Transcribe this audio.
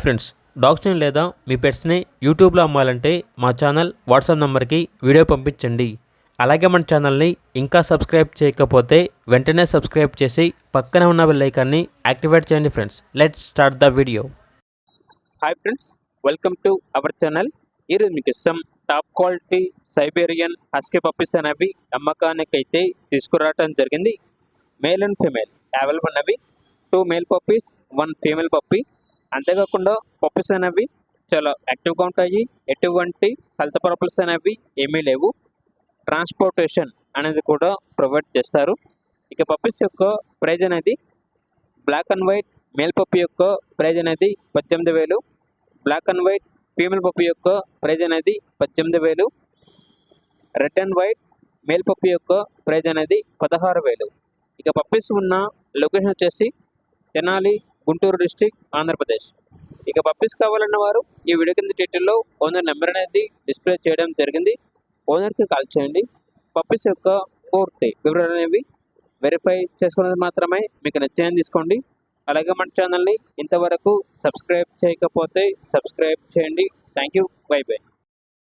Friends, డాగ్స్ని లేదా మీ పెట్స్ని యూట్యూబ్లో అమ్మాలంటే మా ఛానల్ వాట్సాప్ నెంబర్కి వీడియో పంపించండి. అలాగే మన ఛానల్ని ఇంకా సబ్స్క్రైబ్ చేయకపోతే వెంటనే సబ్స్క్రైబ్ చేసి పక్కనే ఉన్న బెల్ ఐకాన్ని యాక్టివేట్ చేయండి. Friends, let's start the video. Hi friends, welcome to our channel. ఈరోజు మీకు some top quality Siberian husky puppies అనేవి అమ్మకానికి అయితే తీసుకురావడం జరిగింది. మేల్ అండ్ ఫీమేల్ అవైలబుల్ ఉన్నవి. 2 మేల్ పప్పీస్, 1 ఫీమేల్ పప్పీ. అంతేకాకుండా పప్పీస్ అనేవి చాలా యాక్టివ్గా ఉంటాయి. ఎటువంటి హెల్త్ ప్రాబ్లమ్స్ అనేవి ఏమీ లేవు. ట్రాన్స్పోర్టేషన్ అనేది కూడా ప్రొవైడ్ చేస్తారు. ఇక పప్పీస్ యొక్క ప్రైజ్ అనేది black and white male puppy యొక్క ప్రైజ్ అనేది 18,000. Black and white female puppy యొక్క ప్రైజ్ అనేది 18,000. Red and white male puppy యొక్క ప్రైజ్ అనేది 16,000. ఇక పప్పీస్ ఉన్న లొకేషన్ వచ్చేసి తెనాలి, గుంటూరు డిస్టిక్, ఆంధ్రప్రదేశ్. ఇక పప్పీస్ కావాలన్న వారు ఈ వీడియో కింద టైటిల్లో ఓనర్ నెంబర్ అనేది డిస్ప్లే చేయడం జరిగింది. ఓనర్కి కాల్ చేయండి. పప్పీస్ యొక్క పూర్తి వివరాలు అనేవి వెరిఫై చేసుకున్నది మాత్రమే మీకు నచ్చాయని తీసుకోండి. అలాగే మన ఛానల్ని ఇంతవరకు సబ్స్క్రైబ్ చేయకపోతే సబ్స్క్రైబ్ చేయండి. Thank you. By by.